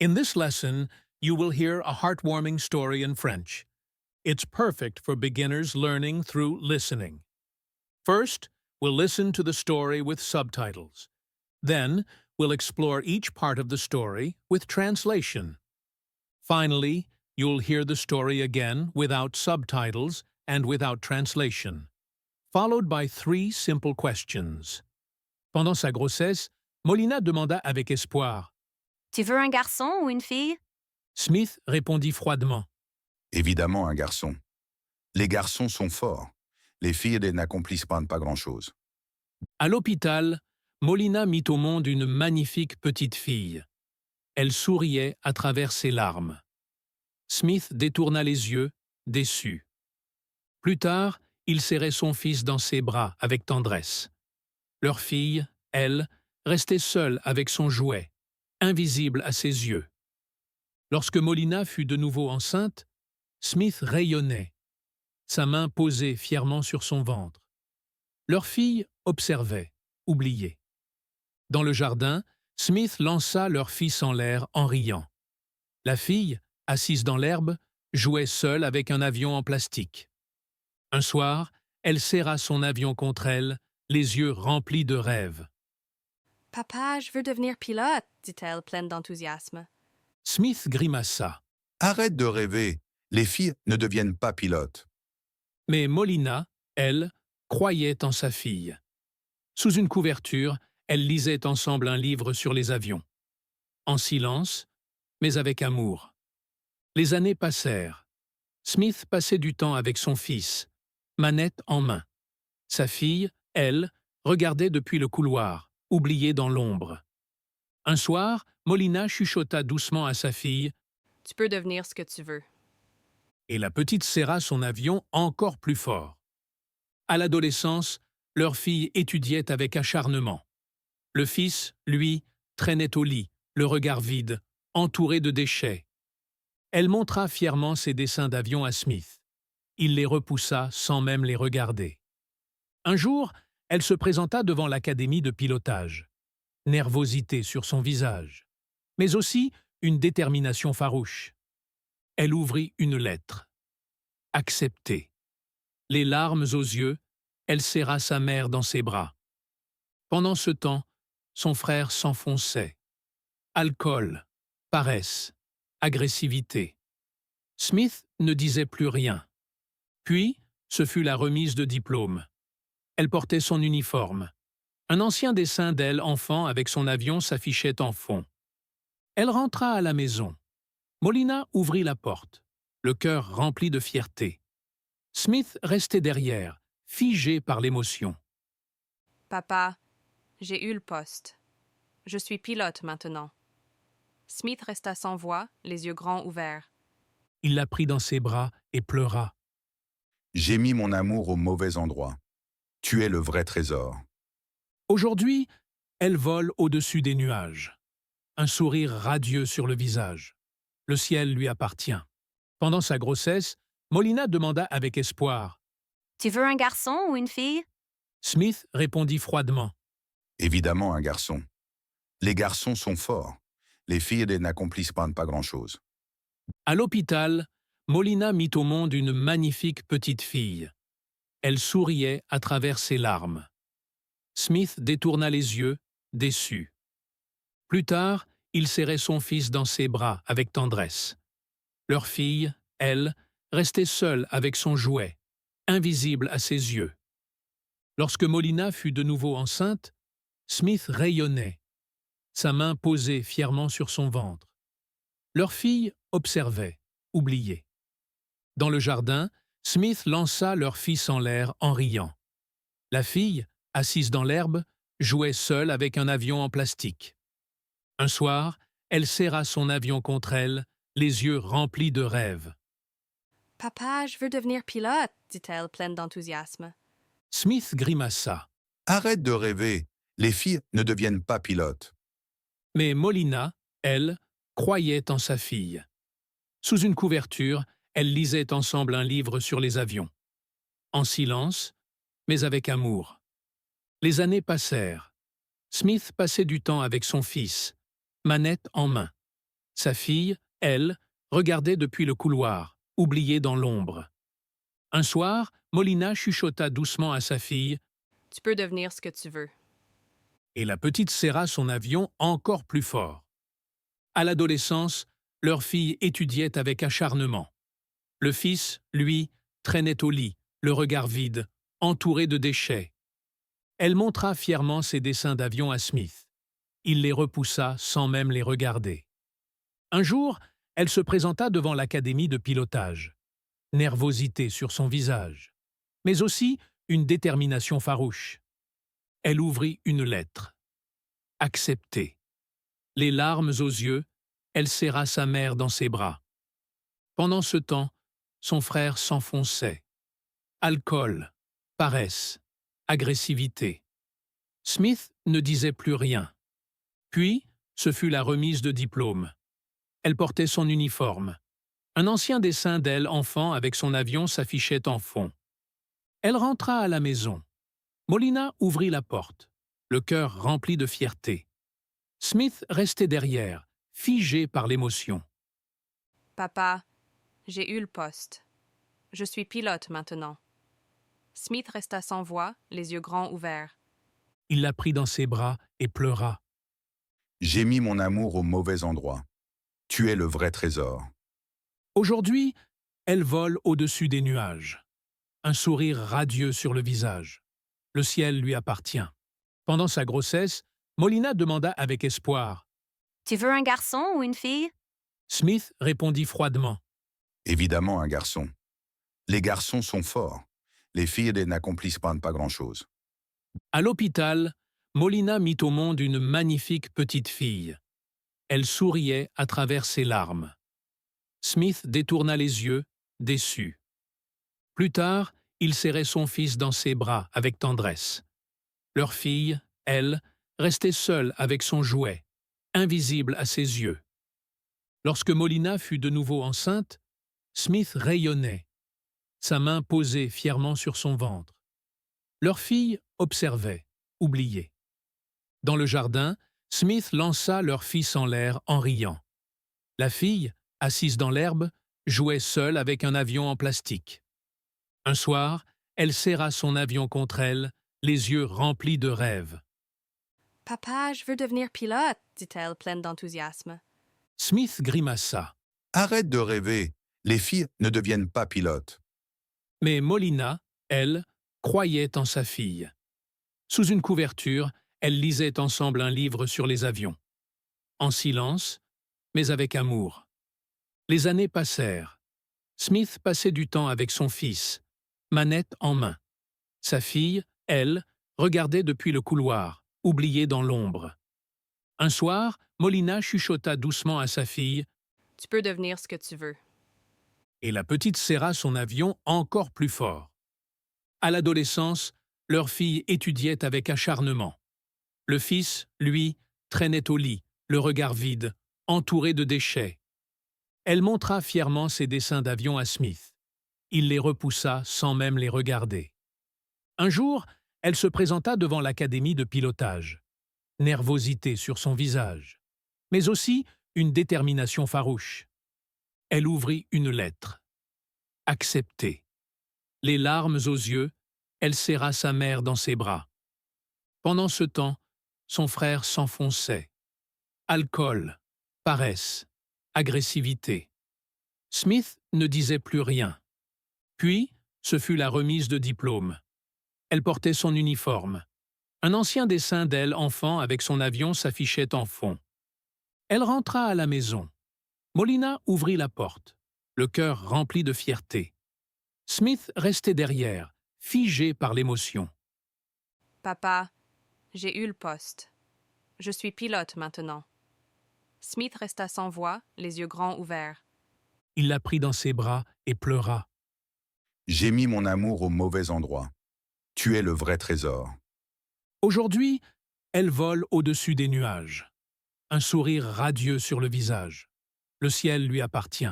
In this lesson, you will hear a heartwarming story in French. It's perfect for beginners learning through listening. First, we'll listen to the story with subtitles. Then, we'll explore each part of the story with translation. Finally, you'll hear the story again without subtitles and without translation, followed by 3 simple questions. Pendant sa grossesse, Molina demanda avec espoir. Tu veux un garçon ou une fille? Smith répondit froidement. Évidemment un garçon. Les garçons sont forts. Les filles n'accomplissent pas grand-chose. À l'hôpital, Molina mit au monde une magnifique petite fille. Elle souriait à travers ses larmes. Smith détourna les yeux, déçu. Plus tard, il serrait son fils dans ses bras avec tendresse. Leur fille, elle, restait seule avec son jouet, invisible à ses yeux. Lorsque Molina fut de nouveau enceinte, Smith rayonnait, sa main posée fièrement sur son ventre. Leur fille observait, oubliée. Dans le jardin, Smith lança leur fils en l'air en riant. La fille, assise dans l'herbe, jouait seule avec un avion en plastique. Un soir, elle serra son avion contre elle, les yeux remplis de rêves. « Papa, je veux devenir pilote, dit-elle, pleine d'enthousiasme. Smith grimaça. Arrête de rêver. Les filles ne deviennent pas pilotes. Mais Molina, elle, croyait en sa fille. Sous une couverture, elles lisaient ensemble un livre sur les avions. En silence, mais avec amour. Les années passèrent. Smith passait du temps avec son fils, manette en main. Sa fille, elle, regardait depuis le couloir, oubliée dans l'ombre. Un soir, Molina chuchota doucement à sa fille. « Tu peux devenir ce que tu veux. » Et la petite serra son avion encore plus fort. À l'adolescence, leur fille étudiait avec acharnement. Le fils, lui, traînait au lit, le regard vide, entouré de déchets. Elle montra fièrement ses dessins d'avion à Smith. Il les repoussa sans même les regarder. Un jour, elle se présenta devant l'académie de pilotage. Nervosité sur son visage, mais aussi une détermination farouche. Elle ouvrit une lettre. Acceptée. Les larmes aux yeux, elle serra sa mère dans ses bras. Pendant ce temps, son frère s'enfonçait. Alcool, paresse, agressivité. Smith ne disait plus rien. Puis, ce fut la remise de diplôme. Elle portait son uniforme. Un ancien dessin d'elle, enfant, avec son avion s'affichait en fond. Elle rentra à la maison. Molina ouvrit la porte, le cœur rempli de fierté. Smith restait derrière, figé par l'émotion. « Papa, j'ai eu le poste. Je suis pilote maintenant. » Smith resta sans voix, les yeux grands ouverts. Il la prit dans ses bras et pleura. J'ai mis mon amour au mauvais endroit. Tu es le vrai trésor. Aujourd'hui, elle vole au-dessus des nuages. Un sourire radieux sur le visage. Le ciel lui appartient. Pendant sa grossesse, Molina demanda avec espoir. « Tu veux un garçon ou une fille? » Smith répondit froidement. Évidemment un garçon. Les garçons sont forts. Les filles n'accomplissent pas grand-chose. À l'hôpital, Molina mit au monde une magnifique petite fille. Elle souriait à travers ses larmes. Smith détourna les yeux, déçu. Plus tard, il serrait son fils dans ses bras avec tendresse. Leur fille, elle, restait seule avec son jouet, invisible à ses yeux. Lorsque Molina fut de nouveau enceinte, Smith rayonnait, sa main posée fièrement sur son ventre. Leur fille observait, oubliée. Dans le jardin, Smith lança leur fils en l'air en riant. La fille, assise dans l'herbe, jouait seule avec un avion en plastique. Un soir, elle serra son avion contre elle, les yeux remplis de rêves. « Papa, je veux devenir pilote, dit-elle, pleine d'enthousiasme. Smith grimaça. Arrête de rêver. Les filles ne deviennent pas pilotes. Mais Molina, elle, croyait en sa fille. Sous une couverture, elles lisaient ensemble un livre sur les avions. En silence, mais avec amour. Les années passèrent. Smith passait du temps avec son fils, manette en main. Sa fille, elle, regardait depuis le couloir, oubliée dans l'ombre. Un soir, Molina chuchota doucement à sa fille, Tu peux devenir ce que tu veux. et la petite serra son avion encore plus fort. À l'adolescence, leur fille étudiait avec acharnement. Le fils, lui, traînait au lit, le regard vide, entouré de déchets. Elle montra fièrement ses dessins d'avion à Smith. Il les repoussa sans même les regarder. Un jour, elle se présenta devant l'académie de pilotage. Nervosité sur son visage, mais aussi une détermination farouche. Elle ouvrit une lettre. Acceptée. Les larmes aux yeux, elle serra sa mère dans ses bras. Pendant ce temps, son frère s'enfonçait. Alcool, paresse, agressivité. Smith ne disait plus rien. Puis, ce fut la remise de diplôme. Elle portait son uniforme. Un ancien dessin d'elle, enfant, avec son avion s'affichait en fond. Elle rentra à la maison. Molina ouvrit la porte, le cœur rempli de fierté. Smith restait derrière, figé par l'émotion. Papa, j'ai eu le poste. Je suis pilote maintenant. Smith resta sans voix, les yeux grands ouverts. Il la prit dans ses bras et pleura. J'ai mis mon amour au mauvais endroit. Tu es le vrai trésor. Aujourd'hui, elle vole au-dessus des nuages. Un sourire radieux sur le visage. Le ciel lui appartient. Pendant sa grossesse, Molina demanda avec espoir. Tu veux un garçon ou une fille? Smith répondit froidement. Évidemment un garçon. Les garçons sont forts. Les filles n'accomplissent pas grand-chose. À l'hôpital, Molina mit au monde une magnifique petite fille. Elle souriait à travers ses larmes. Smith détourna les yeux, déçu. Plus tard, il serrait son fils dans ses bras avec tendresse. Leur fille, elle, restait seule avec son jouet, invisible à ses yeux. Lorsque Molina fut de nouveau enceinte, Smith rayonnait, sa main posée fièrement sur son ventre. Leur fille observait, oubliée. Dans le jardin, Smith lança leur fils en l'air en riant. La fille, assise dans l'herbe, jouait seule avec un avion en plastique. Un soir, elle serra son avion contre elle, les yeux remplis de rêves. Papa, je veux devenir pilote, dit-elle, pleine d'enthousiasme. Smith grimaça. Arrête de rêver. Les filles ne deviennent pas pilotes. Mais Molina, elle, croyait en sa fille. Sous une couverture, elles lisaient ensemble un livre sur les avions. En silence, mais avec amour. Les années passèrent. Smith passait du temps avec son fils, manette en main. Sa fille, elle, regardait depuis le couloir, oubliée dans l'ombre. Un soir, Molina chuchota doucement à sa fille, Tu peux devenir ce que tu veux. et la petite serra son avion encore plus fort. À l'adolescence, leur fille étudiait avec acharnement. Le fils, lui, traînait au lit, le regard vide, entouré de déchets. Elle montra fièrement ses dessins d'avion à Smith. Il les repoussa sans même les regarder. Un jour, elle se présenta devant l'académie de pilotage. Nervosité sur son visage, mais aussi une détermination farouche. Elle ouvrit une lettre. Acceptée. Les larmes aux yeux, elle serra sa mère dans ses bras. Pendant ce temps, son frère s'enfonçait. Alcool, paresse, agressivité. Smith ne disait plus rien. Puis, ce fut la remise de diplôme. Elle portait son uniforme. Un ancien dessin d'elle, enfant, avec son avion s'affichait en fond. Elle rentra à la maison. Molina ouvrit la porte, le cœur rempli de fierté. Smith restait derrière, figé par l'émotion. Papa, j'ai eu le poste. Je suis pilote maintenant. Smith resta sans voix, les yeux grands ouverts. Il la prit dans ses bras et pleura. J'ai mis mon amour au mauvais endroit. Tu es le vrai trésor. Aujourd'hui, elle vole au-dessus des nuages. Un sourire radieux sur le visage. Le ciel lui appartient.